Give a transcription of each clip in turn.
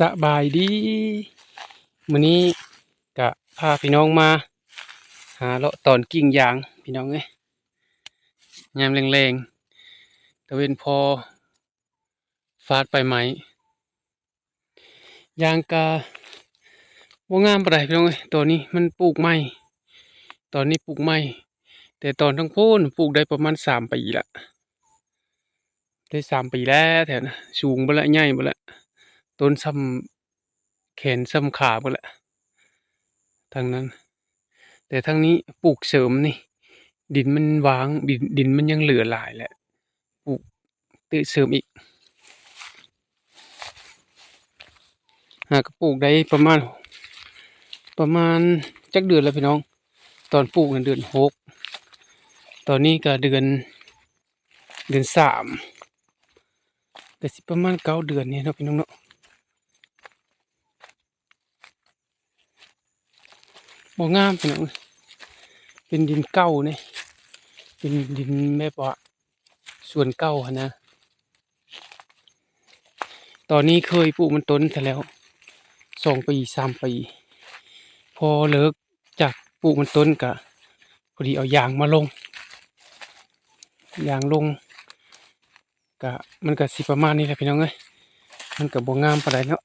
สบายดีมื้อนี้ก็พาพี่น้องมาหาเลาะตอนกิ่งยางพี่น้องเอ้ยยามแรงๆตะเวนพอฟาดไปไหมยางก็บ่งามปานใดพี่น้องเอ้ยตอนนี้มันปลูกใหม่ตอนนี้ปลูกใหม่แต่ตอนทั้งโพ้นปลูกได้ประมาณ3ปีแล้วได้3ปีแล้วแท้นะสูงเบิดแล้วใหญ่เบิดแล้วต้นส่ำแขนส่ำขาเบิดแล้วทางนั้นแต่ทางนี้ปลูกเสริมนี่ดินมันหวางดินมันยังเหลือหลายแหละปลูกตื้อเสริมอีกหากปลูกได้ประมาณจักเดือนแล้วพี่น้องตอนปลูกนั้นเดือน6ตอนนี้ก็เดือน3ก็สิประมาณ9เดือนนี่เนาะพี่น้องเนาะบ่งามพี่น้องเป็นดินเก่านี่เป็นดินแบบว่าส่วนเก่าหั้นนะตอนนี้เคยปลูกมันต้นซะแล้ว2ปี3ปีพอเลิกจากปลูกมันต้นก็พอดีเอายางมาลงยางลงก็มันก็สิประมาณนี้แหละพี่น้องเอ้ยมันก็บ่งามปานใดเนาะ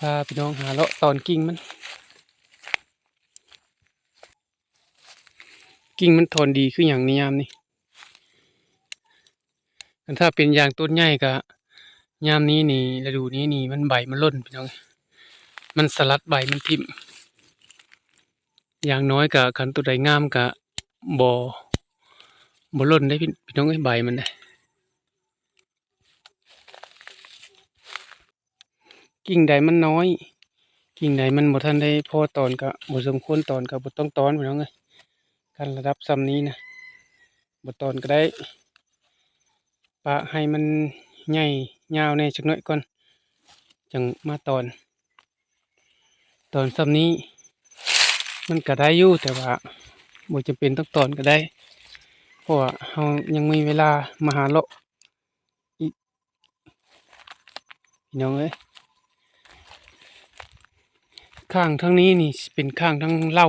พาพี่น้องหาเลาะตอนกิ่งมันถอนดีคือหยังนี่ยามนี้คันถ้าเป็นยางต้นใหญ่ก็ยามนี้นี่ฤดูนี้นี่มันใบมันร่นพี่น้องมันสลัดใบมันทิ่มอย่างน้อยก็คันตัวใดงามก็บ่บ่ร่นได้พี่น้องเอ้ยใบมันได้กิ่งใดมันน้อยกิ่งใดมันบ่ทันได้พอตอนก็บ่สมควรตอนก็บ่ต้องตอนพี่น้องเอ้ยคันระดับส่ำนี้นะบ่ตอนก็ได้ปะให้มันใหญ่ยาวแหน่จักหน่อยก่อนจังมาตอนส่ำนี้มันก็ได้อยู่แต่ว่าบ่จำเป็นต้องตอนก็ได้เพราะว่าเรายังมีเวลามาหาเลาะอีกพี่น้องเอ้ยข้างทางนี้นี่เป็นข้างทางเหล้า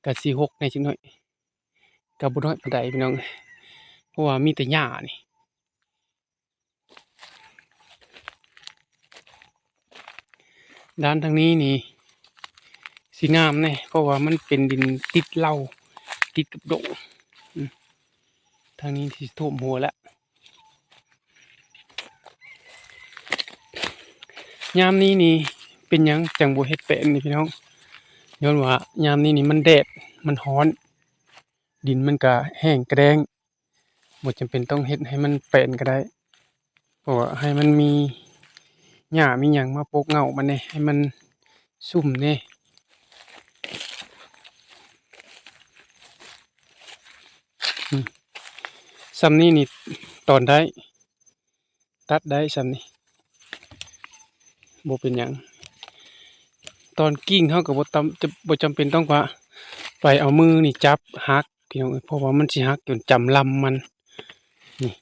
ก็สิหกแหน่จักหน่อยก็บ่น้อยปานใดพี่น้องเอ้ยเพราะว่ามีแต่หญ้านี่ด้านทางนี้นี่สิงามแหน่เพราะว่ามันเป็นดินติดเหล้าติดกับโดงทางนี้สิท่วมหัวแล้วยามนี้นี่เป็นหยังจังบ่เฮ็ดแปลนนี่พี่น้องย้อนว่ายามนี้นี่มันแดดมันร้อนดินมันก็แห้งแล้งบ่จำเป็นต้องเฮ็ดให้มันแปลนก็ได้เพราะว่าให้มันมีหญ้ามีหยังมาปกเงามันแหน่ให้มันซุ่มแหน่ส่ำนี้นี่ตอนได้ตัดได้ส่ำนี้บ่เป็นหยังตอนกิ่งเฮาก็บ่จำเป็นต้องว่าไปเอามือนี่จับหักพี่น้องเอ้ยเพราะว่ามันสิหักจนจำลำมันนี่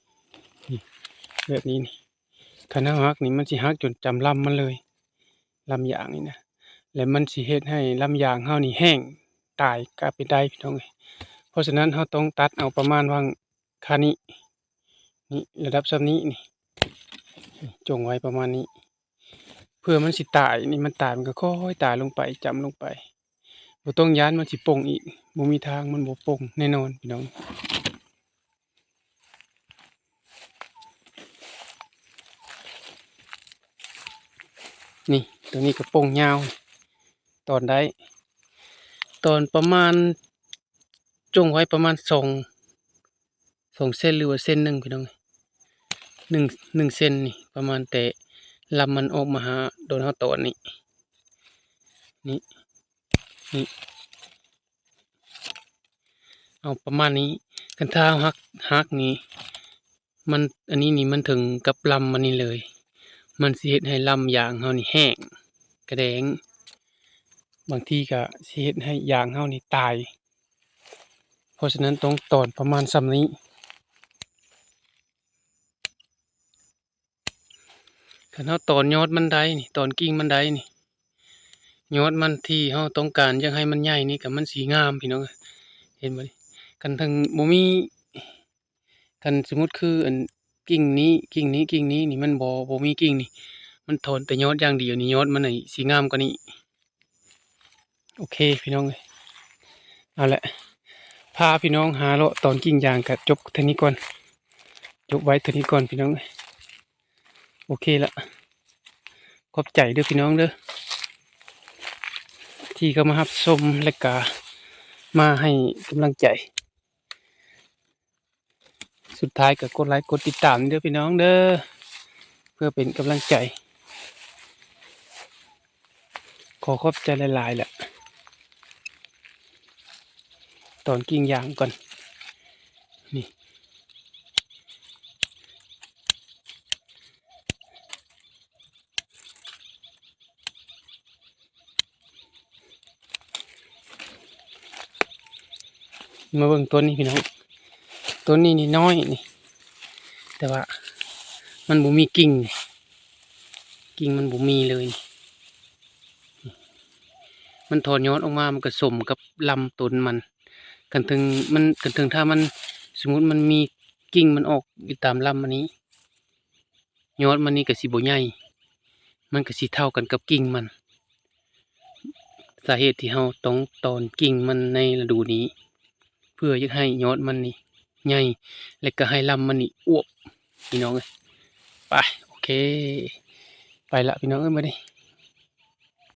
แบบนี้นี่คันเฮาหักนี่มันสิหักจนจำลำมันเลยลำยางนี่นะแล้วมันสิเฮ็ดให้ลำยางเฮานี่แห้งตายก็เป็นได้พี่น้องเอ้ยเพราะฉะนั้นเฮาต้องตัดเอาประมาณว่าค่านี้นี่ระดับส่ำนี้นี่จงไว้ประมาณนี้เพื่อมันสิตายนี่มันตายมันก็ค่อยตายลงไปจำลงไปบ่ต้องย้านมันสิป่งอีกบ่มีทางมันบ่ป่งแน่นอนพี่น้องนี่ตรงนี้ก็ป่งยาวตอนได้ตอนประมาณจงไว้ประมาณ2เส้นหรือว่าเส้นหนึ่งพี่น้อง1เส้นนี่ประมาณแต่ลำมันออกมาหาโดนเฮาตอนนี่นี่เอาประมาณนี้คันถ้าหักนี่มันอันนี้นี่มันถึงกับลำมันนี่เลยมันสิเฮ็ดให้ลำยางเฮานี่แห้งกระแดงบางทีก็สิเฮ็ดให้ยางเฮานี่ตายเพราะฉะนั้นต้องตอนประมาณส่ำนี้ คันเฮาตอนยอดมันได้นี่ตอนกิ่งมันได้นี่ยอดมันที่เฮาต้องการอยากให้มันใหญ่นี่ก็มันสิงามพี่น้องเอ้ยเห็นบ่นี่คันถึงบ่มีคันสมมุติคืออันกิ่งนี้กิ่งนี้กิ่งนี้นี่มันบ่มีกิ่งนี่มันถอนแต่ยอดอย่างเดียวนี่ยอดมันน่ะสิงามกว่านี้โอเคพี่น้องเอ้ยเอาละพาพี่น้องหาเลาะตอนกิ่งยางก็จบเท่านี้ก่อนจบไว้เท่านี้ก่อนพี่น้องเอ้ยโอเคละขอบใจเด้อพี่น้องเด้อที่เข้ามารับชมและก็มาให้กำลังใจสุดท้ายก็กดไลค์กดติดตามเด้อพี่น้องเด้อเพื่อเป็นกำลังใจขอขอบใจหลายๆแหละตอนกิ่งยางก่อนนี่มาเบิ่งต้นนี้พี่น้องต้นนี้นี่น้อยนี่แต่ว่ามันบ่มีกิ่งนี่กิ่งมันบ่มีเลยนี่มันถอนยอดออกมามันก็สมกับลำต้นมันกันถึงถ้ามันสมมุติมันมีกิ่งมันออกอยู่ตามลำอันนี้ยอดมันนี่ก็สิบ่ใหญ่มันก็สิเท่ากันกับกิ่งมันสาเหตุที่เฮาต้องตอนกิ่งมันในฤดูนี้เพื่ออยากให้ยอดมันนี่ใหญ่และก็ให้ลำมันนี่อวบพี่น้องเอ้ยไปโอเคไปละพี่น้องเอ้ยมาดิ